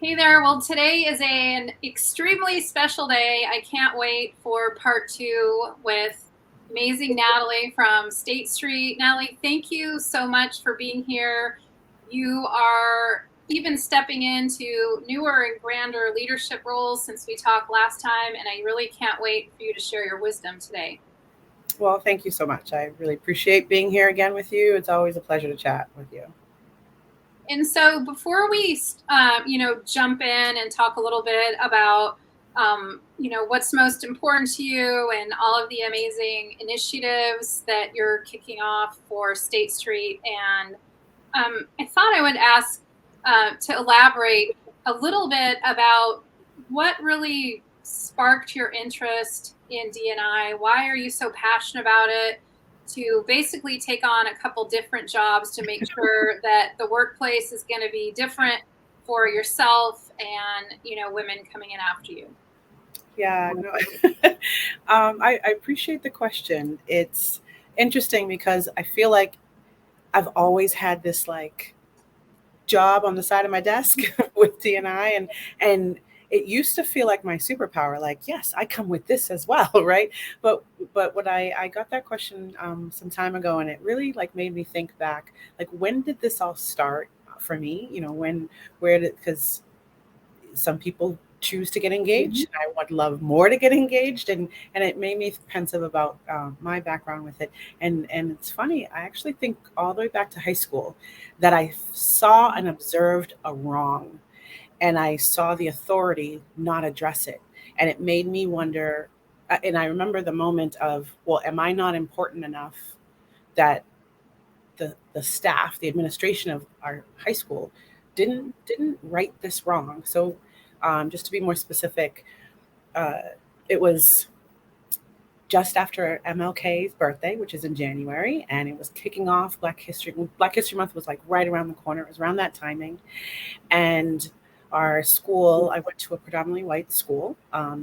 Hey there. Well, today is an extremely special day. I can't wait for part two with amazing Natalie from State Street. Natalie, thank you so much for being here. You are even stepping into newer and grander leadership roles since we talked last time, and I really can't wait for you to share your wisdom today. Well, thank you so much. I really appreciate being here again with you. It's always a pleasure to chat with you. And so before we, jump in and talk a little bit about, what's most important to you and all of the amazing initiatives that you're kicking off for State Street. And I thought I would ask to elaborate a little bit about what really sparked your interest in DNI. Why are you so passionate about it? To basically take on a couple different jobs to make sure that the workplace is going to be different for yourself and women coming in after you. Yeah, no, I appreciate the question. It's interesting because I feel like I've always had this like job on the side of my desk with DNI and it used to feel like my superpower, like, yes, I come with this as well, right? But when I got that question some time ago, and it really like made me think back, like, when did this all start for me? Where did, because some people choose to get engaged. I would love more to get engaged, and it made me pensive about my background with it. And it's funny, I actually think all the way back to high school that I saw and observed a wrong, and I saw the authority not address it, and it made me wonder. And I remember the moment of, well, am I not important enough that the staff, the administration of our high school, didn't right this wrong? So, just to be more specific, uh, it was just after MLK's birthday, which is in January, and it was kicking off Black History. Black History Month was like right around the corner. It was around that timing, and our school. I went to a predominantly white school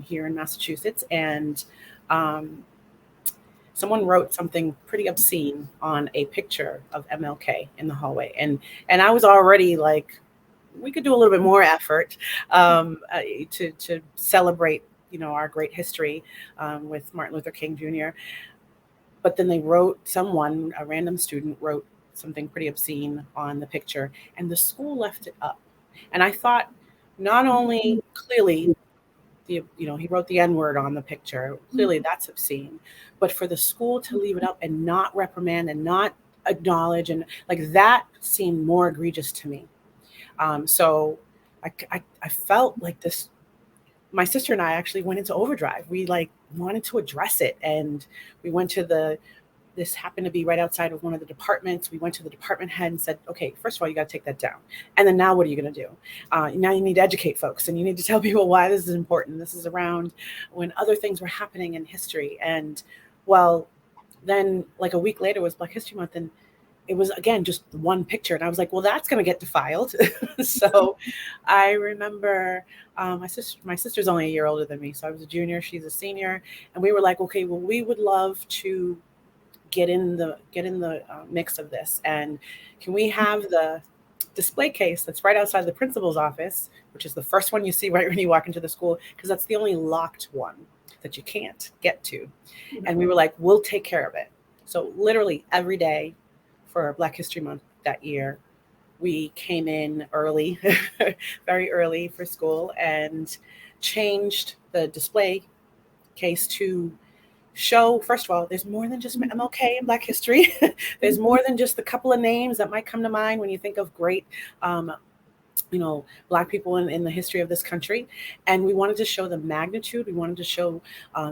here in Massachusetts, and um, someone wrote something pretty obscene on a picture of MLK in the hallway, and I was already like, we could do a little bit more effort to celebrate, our great history with Martin Luther King Jr. But then they wrote, someone, a random student, wrote something pretty obscene on the picture, and the school left it up. And I thought, not only clearly he wrote the N word on the picture. Clearly, that's obscene. But for the school to leave it up and not reprimand and not acknowledge, and like that seemed more egregious to me. So I felt like this. My sister and I actually went into overdrive. We like wanted to address it, and we went to the. This happened to be right outside of one of the departments. We went to the department head and said, "Okay, first of all, you got to take that down, and then now what are you going to do? Now you need to educate folks, and you need to tell people why this is important. This is around when other things were happening in history, and well, then like a week later was Black History Month, and it was again just one picture, and I was like, well, that's going to get defiled. So I remember my sister's only a year older than me, so I was a junior, she's a senior, and we were like, okay, well, we would love to get in the mix of this, and can we have the display case that's right outside the principal's office, which is the first one you see right when you walk into the school, because that's the only locked one that you can't get to. And we were like, we'll take care of it. So literally every day for Black History Month that year, we came in early, very early for school, and changed the display case to show, first of all, there's more than just MLK and Black history. There's more than just the couple of names that might come to mind when you think of great um, Black people in the history of this country. And we wanted to show the magnitude, we wanted to show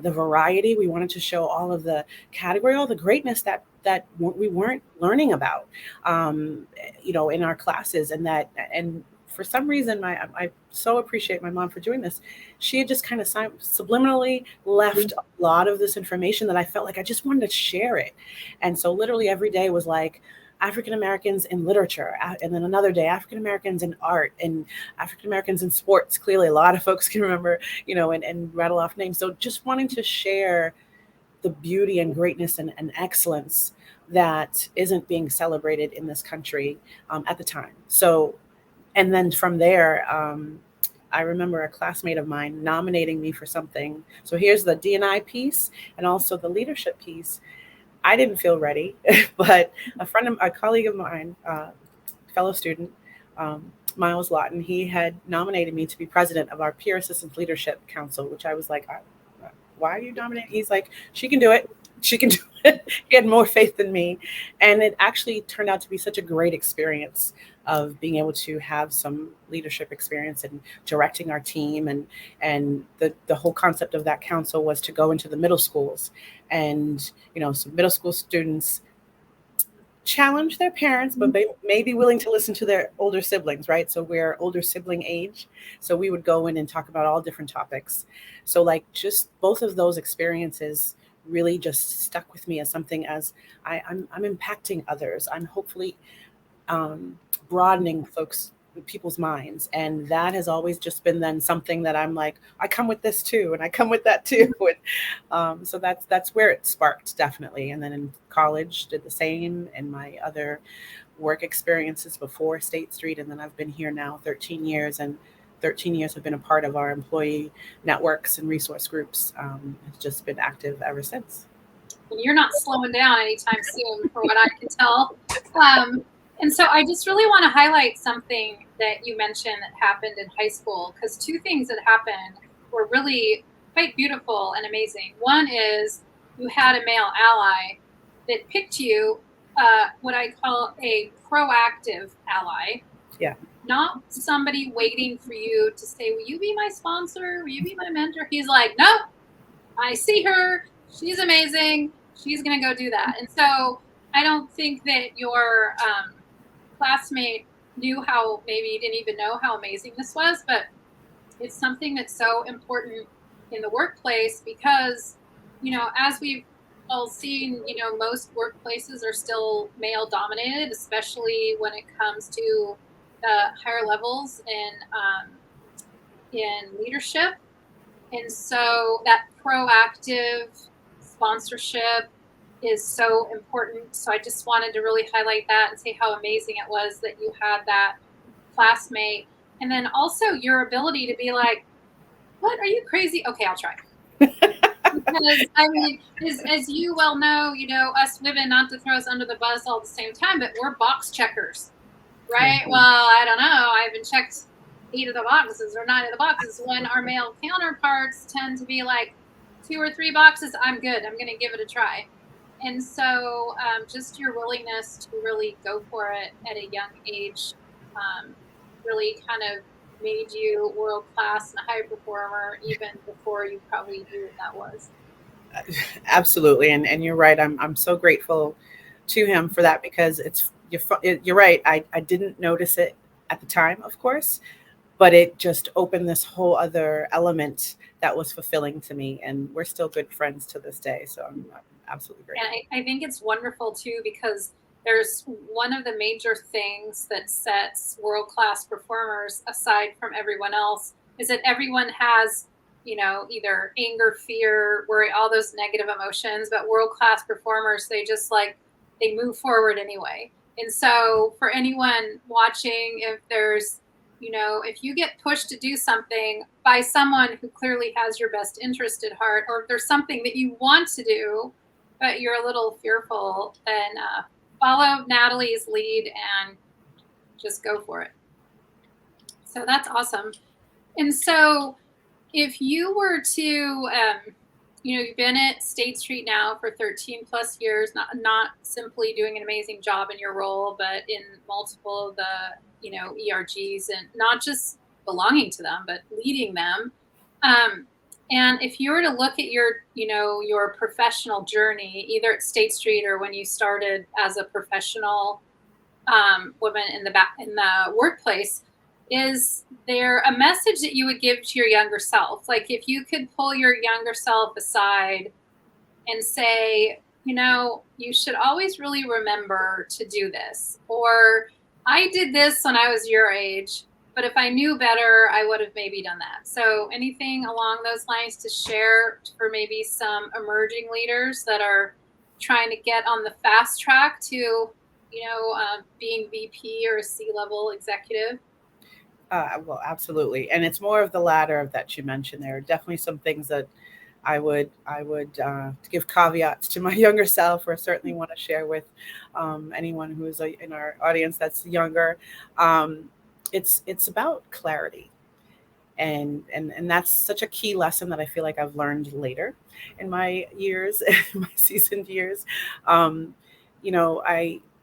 the variety, we wanted to show all of the category, all the greatness that we weren't learning about, in our classes. And for some reason, I so appreciate my mom for doing this. She had just kind of subliminally left a lot of this information that I felt like I just wanted to share it. And so literally every day was like African Americans in literature, and then another day African Americans in art, and African Americans in sports. Clearly, a lot of folks can remember, and rattle off names. So just wanting to share the beauty and greatness and excellence that isn't being celebrated in this country at the time. So, and then from there, I remember a classmate of mine nominating me for something. So here's the D&I piece and also the leadership piece. I didn't feel ready, but a colleague of mine, fellow student, Miles Lawton, he had nominated me to be president of our Peer Assistance Leadership Council, which I was like, why are you nominating? He's like, she can do it. She can do it. He had more faith than me. And it actually turned out to be such a great experience of being able to have some leadership experience and directing our team. And the whole concept of that council was to go into the middle schools and, some middle school students challenge their parents, but they may be willing to listen to their older siblings, right? So we're older sibling age. So we would go in and talk about all different topics. So like just both of those experiences really just stuck with me as something as I'm impacting others. I'm hopefully broadening people's minds, and that has always just been then something that I'm like, I come with this too, and I come with that too. And so that's where it sparked, definitely. And then in college did the same, and my other work experiences before State Street, and then I've been here now 13 years, and 13 years have been a part of our employee networks and resource groups. It's just been active ever since. And you're not slowing down anytime soon, from what I can tell. And so I just really want to highlight something that you mentioned that happened in high school, because two things that happened were really quite beautiful and amazing. One is you had a male ally that picked you, what I call a proactive ally. Yeah. Not somebody waiting for you to say, will you be my sponsor? Will you be my mentor? He's like, nope, I see her. She's amazing. She's going to go do that. And so I don't think that your classmate knew how, maybe you didn't even know how amazing this was, but it's something that's so important in the workplace because, as we've all seen, most workplaces are still male dominated, especially when it comes to higher levels in leadership. And so that proactive sponsorship is so important. So I just wanted to really highlight that and say how amazing it was that you had that classmate. And then also your ability to be like, what, are you crazy? Okay, I'll try. Because I mean, as you well know, us women, not to throw us under the bus all at the same time, but we're box checkers, right? Mm-hmm. Well, I don't know. I haven't checked 8 of the boxes or 9 of the boxes, when our male counterparts tend to be like 2 or 3 boxes. I'm good. I'm going to give it a try. And so just your willingness to really go for it at a young age really kind of made you world-class and a high performer even before you probably knew what that was. Absolutely. And you're right. I'm so grateful to him for that, because you're right. I didn't notice it at the time, of course, but it just opened this whole other element that was fulfilling to me. And we're still good friends to this day. So I'm absolutely grateful. And I think it's wonderful too, because there's one of the major things that sets world-class performers aside from everyone else is that everyone has, either anger, fear, worry, all those negative emotions, but world-class performers, they move forward anyway. And so for anyone watching, if there's, if you get pushed to do something by someone who clearly has your best interest at heart, or if there's something that you want to do, but you're a little fearful, then follow Nathalie's lead and just go for it. So that's awesome. And so if you were to, you've been at State Street now for 13 plus years, not simply doing an amazing job in your role, but in multiple of the, ERGs, and not just belonging to them, but leading them. And if you were to look at your professional journey, either at State Street or when you started as a professional woman in the workplace, is there a message that you would give to your younger self? Like if you could pull your younger self aside and say, you should always really remember to do this, or I did this when I was your age, but if I knew better, I would have maybe done that. So anything along those lines to share for maybe some emerging leaders that are trying to get on the fast track to, being VP or a C-level executive? Well, absolutely, and it's more of the latter that you mentioned. There are definitely some things that I would give caveats to my younger self, or certainly want to share with anyone who is in our audience that's younger. Um, it's about clarity, and that's such a key lesson that I feel like I've learned later in my years, my seasoned years. Um,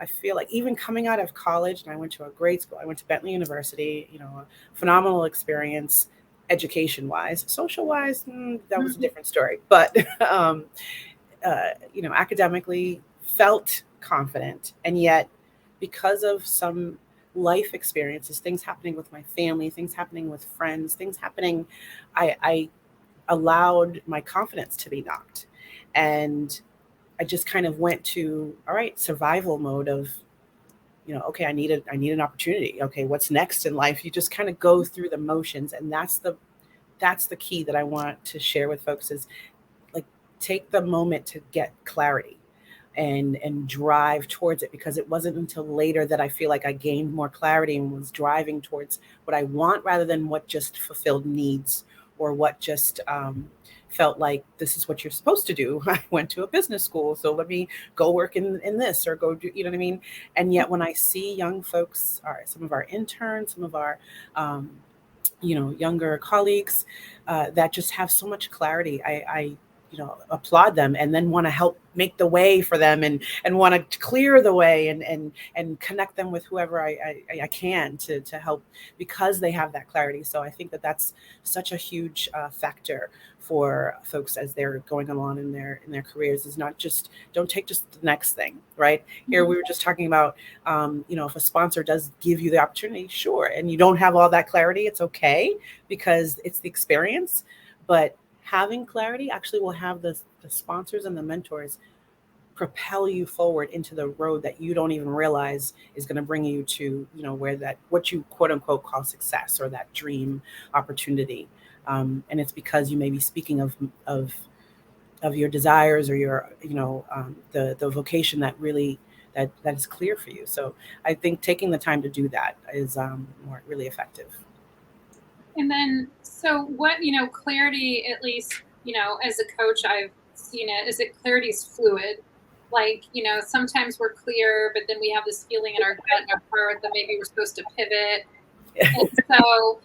I feel like even coming out of college, and I went to a great school. I went to Bentley University. A phenomenal experience, education wise. Social wise, that was a Mhm. different story. But academically felt confident, and yet because of some life experiences, things happening with my family, things happening with friends, things happening, I allowed my confidence to be knocked, and I just kind of went to, all right, survival mode of, okay, I need an opportunity. Okay, what's next in life? You just kind of go through the motions, and that's the key that I want to share with folks is, like, take the moment to get clarity and drive towards it, because it wasn't until later that I feel like I gained more clarity and was driving towards what I want rather than what just fulfilled needs, or what just felt like this is what you're supposed to do. I went to a business school, so let me go work in this, or go do, you know what I mean? And yet when I see young folks, or some of our interns, some of our um, younger colleagues that just have so much clarity, I applaud them, and then want to help make the way for them, and want to clear the way, and connect them with whoever I can to help, because they have that clarity. So I think that that's such a huge factor for folks as they're going along in their careers, is not just, don't take just the next thing, right? Here we were just talking about, if a sponsor does give you the opportunity, sure, and you don't have all that clarity, it's okay, because it's the experience. But having clarity actually will have the sponsors and the mentors propel you forward into the road that you don't even realize is going to bring you to, where that, what you quote unquote call success, or that dream opportunity. And it's because you may be speaking of your desires, or your, the vocation that really, that is clear for you. So I think taking the time to do that is more really effective. And then, so what, clarity, at least, as a coach, I've seen it, is that clarity is fluid. Like, sometimes we're clear, but then we have this feeling in our gut and our heart that maybe we're supposed to pivot. And so,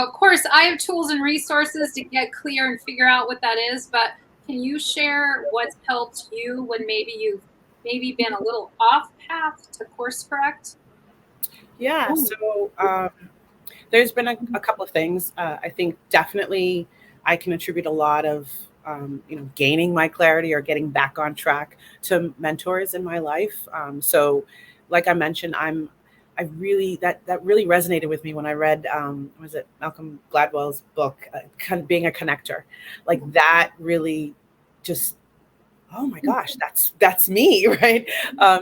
of course, I have tools and resources to get clear and figure out what that is. But can you share what's helped you when maybe you've maybe been a little off path to course correct? Yeah. So there's been a couple of things. I think definitely I can attribute a lot of gaining my clarity, or getting back on track, to mentors in my life. So, like I mentioned, I really, that really resonated with me when I read, was it Malcolm Gladwell's book, Being a Connector. Like, that really just, oh my gosh, that's me, right?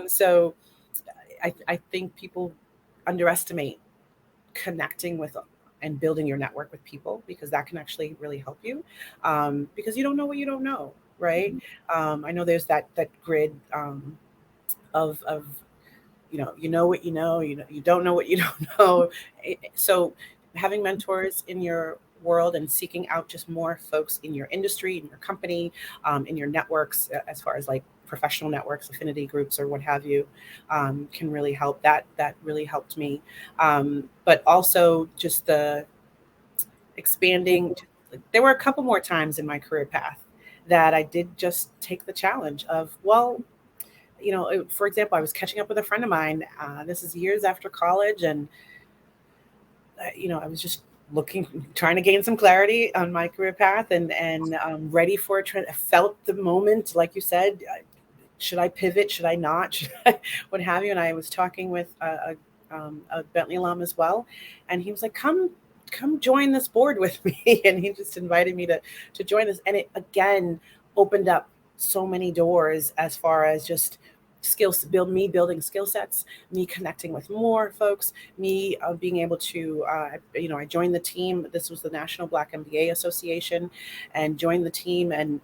So I think people underestimate connecting with and building your network with people, because that can actually really help you, because you don't know what you don't know, right? I know there's that grid of you know what you don't know what you don't know. So having mentors in your world, and seeking out just more folks in your industry, in your company, in your networks, as far as like professional networks, affinity groups, or what have you, can really help. That really helped me. But also just the expanding. There were a couple more times in my career path that I did just take the challenge of, well, for example, I was catching up with a friend of mine. This is years after college, and I was just trying to gain some clarity on my career path, and ready for a trend. I felt the moment, like you said. Should I pivot? Should I not? What have you? And I was talking with a Bentley alum as well, and he was like, "Come join this board with me." And he just invited me to join this, and it again opened up so many doors, as far as just skills, building skill sets, me connecting with more folks, me being able to I joined the team. This was the National Black MBA Association, and joined the team, and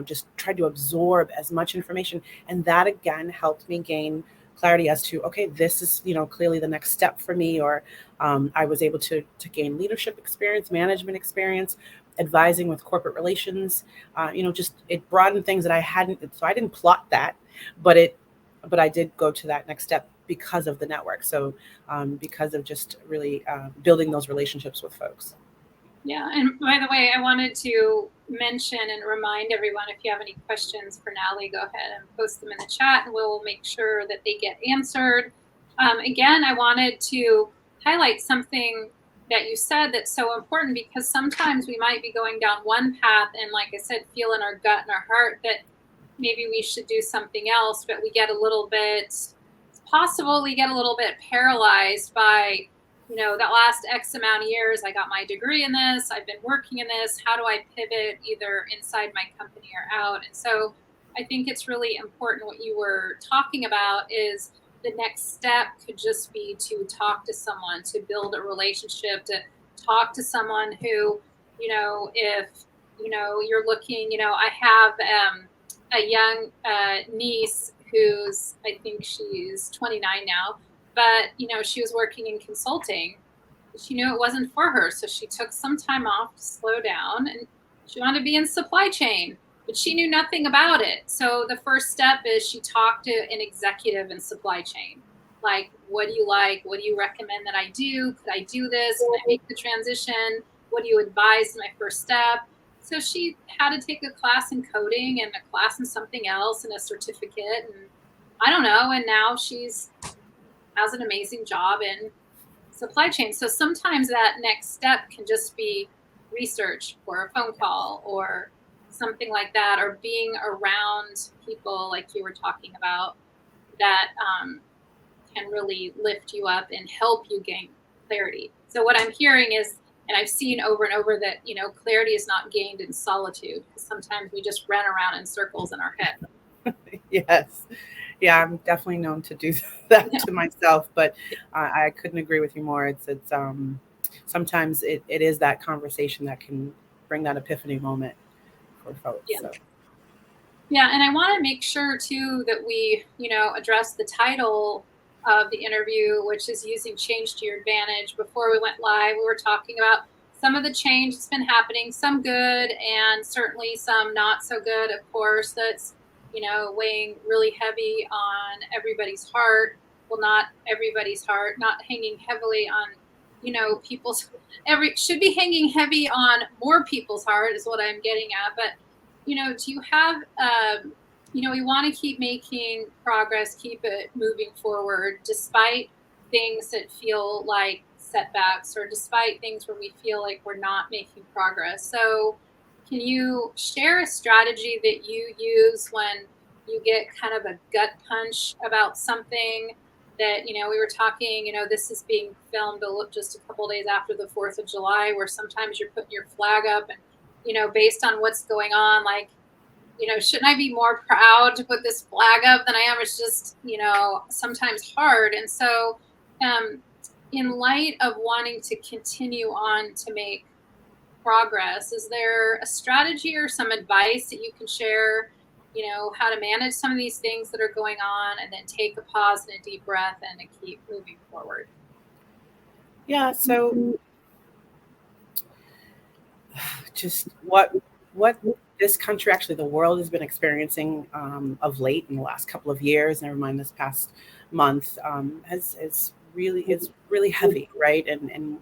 just tried to absorb as much information, and that again helped me gain clarity as to, okay, this is, clearly the next step for me, or I was able to gain leadership experience, management experience, advising with corporate relations. Just it broadened things that I hadn't. So I didn't plot that, but I did go to that next step because of the network. So because of just really building those relationships with folks. Yeah, and by the way, I wanted to mention and remind everyone, if you have any questions for Nathalie, go ahead and post them in the chat, and we'll make sure that they get answered. Again, I wanted to highlight something that you said that's so important, because sometimes we might be going down one path and, like I said, feel in our gut and our heart that maybe we should do something else, but we get a little bit, it's possible we get a little bit paralyzed by, that last X amount of years, I got my degree in this, I've been working in this, how do I pivot either inside my company or out? And so I think it's really important what you were talking about is the next step could just be to talk to someone, to build a relationship, to talk to someone who, if, you're looking, I have a young niece who's, I think she's 29 now, but, she was working in consulting. She knew it wasn't for her. So she took some time off to slow down, and she wanted to be in supply chain, but she knew nothing about it. So the first step is she talked to an executive in supply chain. Like, what do you like? What do you recommend that I do? Could I do this? Can I make the transition? What do you advise is my first step? So she had to take a class in coding and a class in something else and a certificate. And I don't know. And now she's has an amazing job in supply chain. So sometimes that next step can just be research or a phone call or something like that, or being around people like you were talking about that can really lift you up and help you gain clarity. So what I'm hearing is, and I've seen over and over, that, clarity is not gained in solitude. Sometimes we just run around in circles in our head. Yes. Yeah, I'm definitely known to do that to myself, but I couldn't agree with you more. It's sometimes it is that conversation that can bring that epiphany moment for folks. Yeah. So. Yeah, and I want to make sure too that we, address the title of the interview, which is using change to your advantage. Before we went live, we were talking about some of the change that's been happening, some good and certainly some not so good, of course, that's, weighing really heavy on everybody's heart. Well, not everybody's heart, not hanging heavily on, people's, should be hanging heavy on more people's heart is what I'm getting at. But, do you have, we want to keep making progress, keep it moving forward, despite things that feel like setbacks, or despite things where we feel like we're not making progress. So can you share a strategy that you use when you get kind of a gut punch about something that, we were talking, this is being filmed just a couple of days after the 4th of July, where sometimes you're putting your flag up and, based on what's going on, like, shouldn't I be more proud to put this flag up than I am? It's just, sometimes hard. And so in light of wanting to continue on to make progress, is there a strategy or some advice that you can share, how to manage some of these things that are going on, and then take a pause and a deep breath and to keep moving forward? Yeah, so just what this country, actually the world, has been experiencing of late in the last couple of years, never mind this past month, it's really heavy, right? And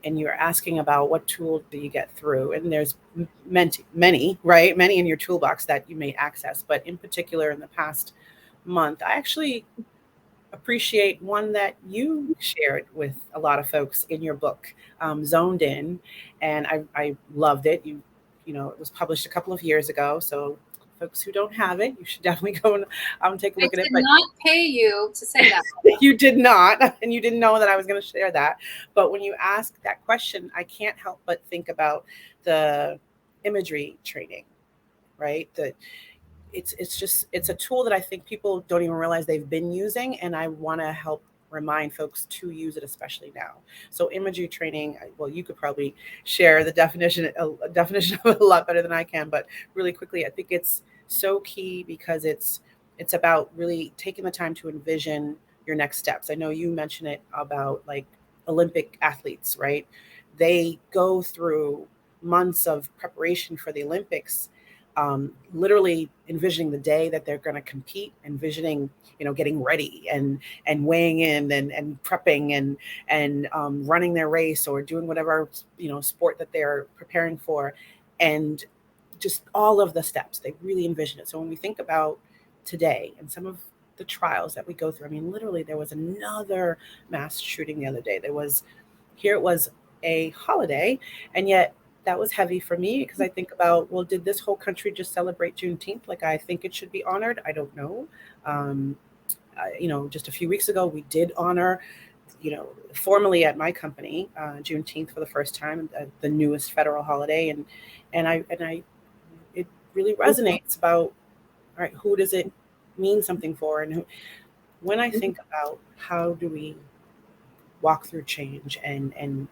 and you're asking about what tool do you get through, and there's many in your toolbox that you may access, but in particular in the past month, I actually appreciate one that you shared with a lot of folks in your book, Zoned In, and I loved it. It was published a couple of years ago, so folks who don't have it, you should definitely go and take a look at it. I did not pay you to say that. You did not, and you didn't know that I was going to share that. But when you ask that question, I can't help but think about the imagery training, right? It's a tool that I think people don't even realize they've been using, and I want to help remind folks to use it, especially now. So imagery training, well, you could probably share the definition of it a lot better than I can, but really quickly, I think it's so key because it's It's about really taking the time to envision your next steps. I know you mentioned it about like Olympic athletes, right? They go through months of preparation for the Olympics, literally envisioning the day that they're going to compete, envisioning, getting ready and weighing in and prepping and running their race or doing whatever sport that they're preparing for, and just all of the steps. They really envision it. So when we think about today and some of the trials that we go through, I mean, literally, there was another mass shooting the other day. Here it was a holiday, and yet that was heavy for me because I think about, well, did this whole country just celebrate Juneteenth like I think it should be honored? I don't know. Um, just a few weeks ago, we did honor, formally at my company, Juneteenth for the first time, the newest federal holiday, and I it really resonates about, all right, who does it mean something for, and when I think about how do we walk through change and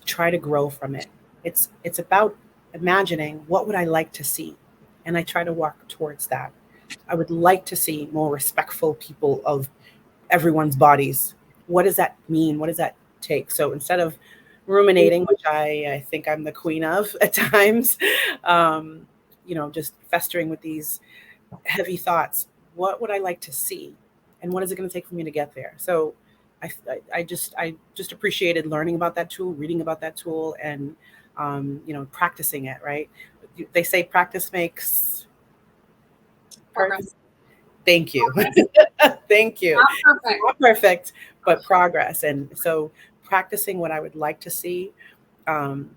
try to grow from it, it's about imagining what would I like to see, and I try to walk towards that. I would like to see more respectful people of everyone's bodies. What does that mean? What does that take? So instead of ruminating, which I think I'm the queen of at times, just festering with these heavy thoughts, what would I like to see? And what is it going to take for me to get there? So I just appreciated learning about that tool, reading about that tool, and practicing it. Right? They say practice makes perfect. Progress. Thank you. Thank you. Not perfect. Not perfect, but progress. And so practicing what I would like to see, um,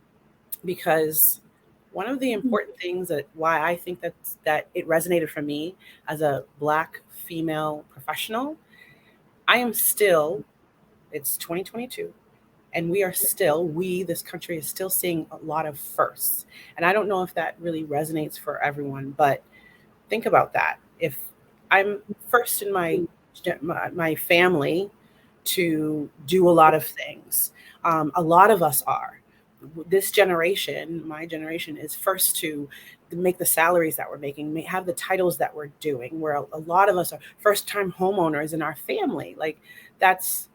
because one of the important things that why I think that it resonated for me as a Black female professional, I am still, it's 2022, and this country is still seeing a lot of firsts. And I don't know if that really resonates for everyone, but think about that. If I'm first in my family to do a lot of things, a lot of us are. This generation, my generation, is first to make the salaries that we're making, have the titles that we're doing. Where a lot of us are first-time homeowners in our family. Like that's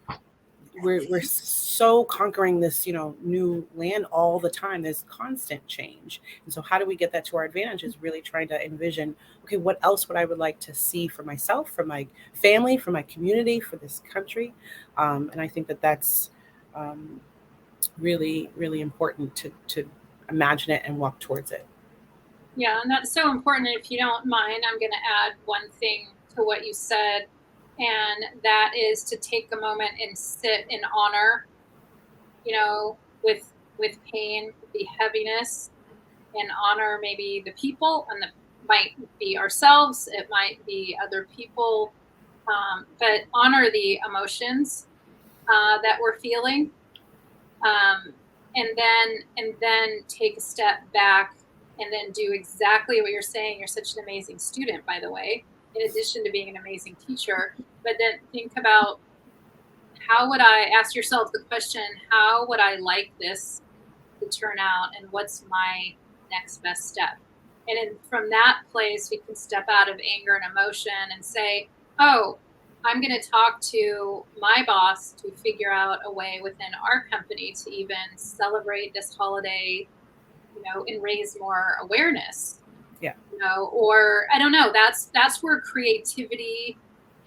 we're so conquering this new land all the time. There's constant change, and so how do we get that to our advantage is really trying to envision, okay, what else would I would like to see for myself, for my family, for my community, for this country. And I think that that's really really important to imagine it and walk towards it. Yeah, and that's so important. And if you don't mind, I'm going to add one thing to what you said, and that is to take a moment and sit in honor, with pain, the heaviness, and honor maybe the people, and that might be ourselves, it might be other people, but honor the emotions that we're feeling, um, and then take a step back and then do exactly what you're saying. You're such an amazing student, by the way, in addition to being an amazing teacher. But then think about, ask yourself the question, how would I like this to turn out, and what's my next best step? And from that place, we can step out of anger and emotion and say, oh, I'm going to talk to my boss to figure out a way within our company to even celebrate this holiday, and raise more awareness. Yeah. Or I don't know, that's where creativity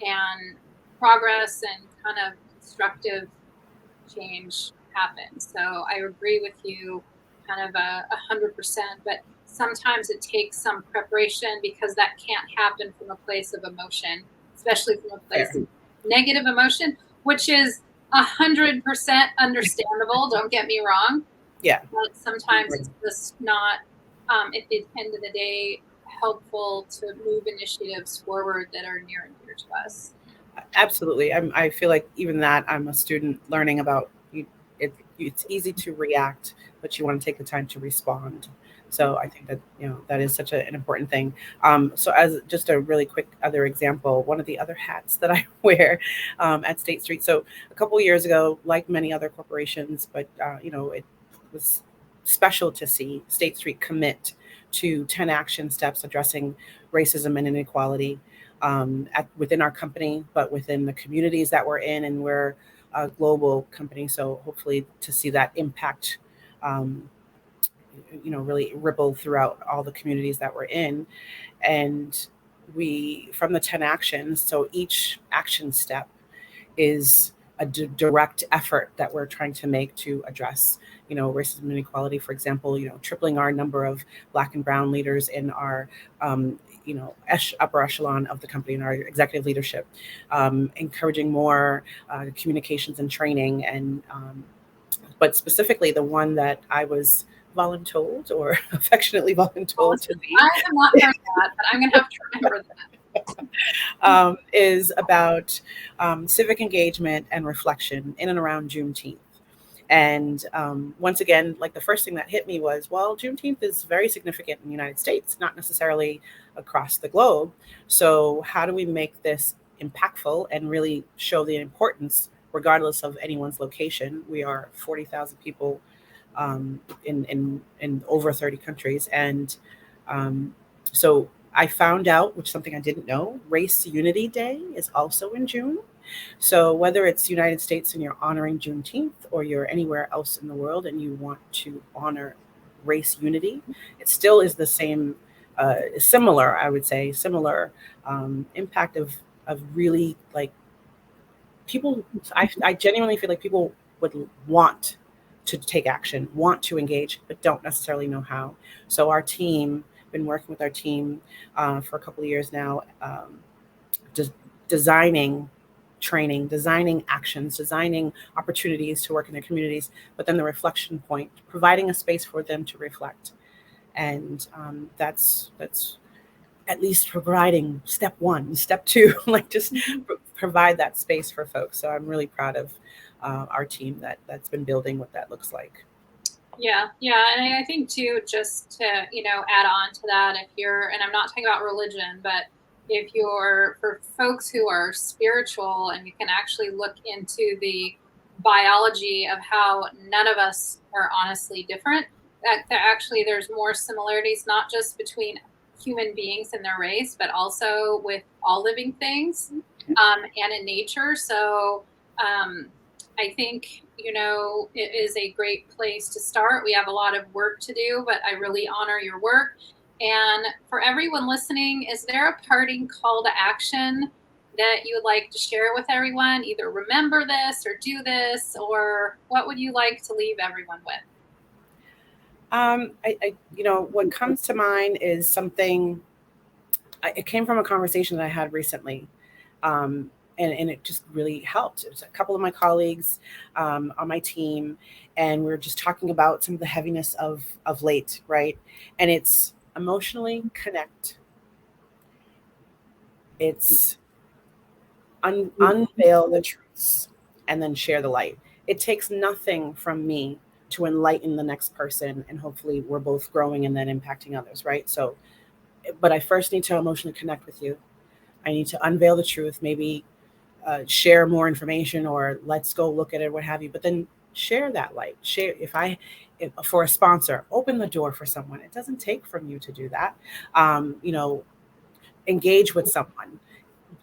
and progress and kind of constructive change happens. So I agree with you kind of 100%, but sometimes it takes some preparation because that can't happen from a place of emotion, especially from a place of negative emotion, which is 100% understandable. Don't get me wrong. Yeah. But sometimes it's just not, at the end of the day, helpful to move initiatives forward that are near and dear to us. Absolutely. I feel like even that I'm a student learning about it's easy to react, but you want to take the time to respond. So I think that that is such an important thing. So as just a really quick other example, one of the other hats that I wear at State Street. So a couple of years ago, like many other corporations, but it was special to see State Street commit to 10 action steps addressing racism and inequality. within our company, but within the communities that we're in, and we're a global company. So hopefully to see that impact, really ripple throughout all the communities that we're in. And from the 10 actions, so each action step is a direct effort that we're trying to make to address, racism and inequality. For example, tripling our number of Black and Brown leaders in our, upper echelon of the company, in our executive leadership, encouraging more communications and training, and but specifically the one that I was voluntold, or affectionately voluntold to lead. I have not heard that, but I'm going to have to remember that. Is about civic engagement and reflection in and around Juneteenth. And once again, like, the first thing that hit me was, well, Juneteenth is very significant in the United States, not necessarily across the globe. So how do we make this impactful and really show the importance, regardless of anyone's location? We are 40,000 people in over 30 countries. And so I found out, which is something I didn't know, Race Unity Day is also in June. So whether it's United States and you're honoring Juneteenth, or you're anywhere else in the world and you want to honor race unity, it still is the same, similar, I would say, similar impact of really, like, people. I genuinely feel like people would want to take action, want to engage, but don't necessarily know how. So our team, been working with our team for a couple of years now, just designing training, designing actions, designing opportunities to work in their communities, but then the reflection point, providing a space for them to reflect. And that's at least providing step one. Step two, like, just provide that space for folks. So I'm really proud of our team that's been building what that looks like. Yeah. And I think too, just to, add on to that, and I'm not talking about religion, but if you're, for folks who are spiritual, and you can actually look into the biology of how none of us are honestly different, that actually there's more similarities, not just between human beings and their race, but also with all living things, and in nature. So I think, it is a great place to start. We have a lot of work to do, but I really honor your work. And for everyone listening, is there a parting call to action that you would like to share with everyone? Either remember this or do this, or what would you like to leave everyone with? What comes to mind is something. It came from a conversation that I had recently, and it just really helped. It was a couple of my colleagues on my team, and we were just talking about some of the heaviness of late, right? And it's emotionally connect. It's unveil the truths and then share the light. It takes nothing from me to enlighten the next person, and hopefully we're both growing and then impacting others, right? So, but I first need to emotionally connect with you. I need to unveil the truth, maybe share more information, or let's go look at it, what have you. But then share that light. Share. If for a sponsor, open the door for someone. It doesn't take from you to do that. Engage with someone,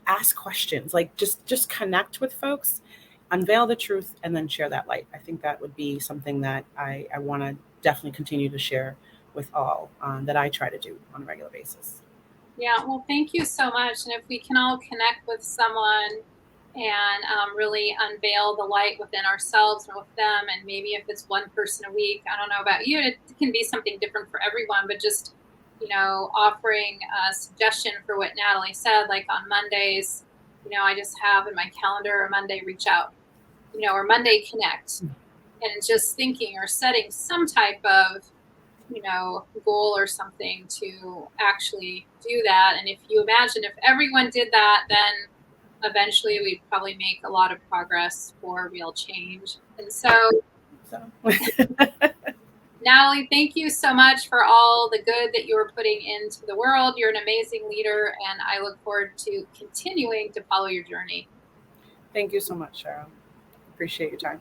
ask questions, like, just connect with folks, unveil the truth, and then share that light. I think that would be something that I want to definitely continue to share with all, that I try to do on a regular basis. Yeah, well, thank you so much. And if we can all connect with someone and really unveil the light within ourselves and with them, and maybe if it's one person a week, I don't know about you, it can be something different for everyone, but just, offering a suggestion for what Nathalie said, like on Mondays, I just have in my calendar a Monday reach out, or Monday connect, and just thinking or setting some type of goal or something to actually do that. And if you imagine if everyone did that, then eventually we'd probably make a lot of progress for real change. And so Nathalie, thank you so much for all the good that you are putting into the world. You're an amazing leader, and I look forward to continuing to follow your journey. Thank you so much, Sheryl. Appreciate your time.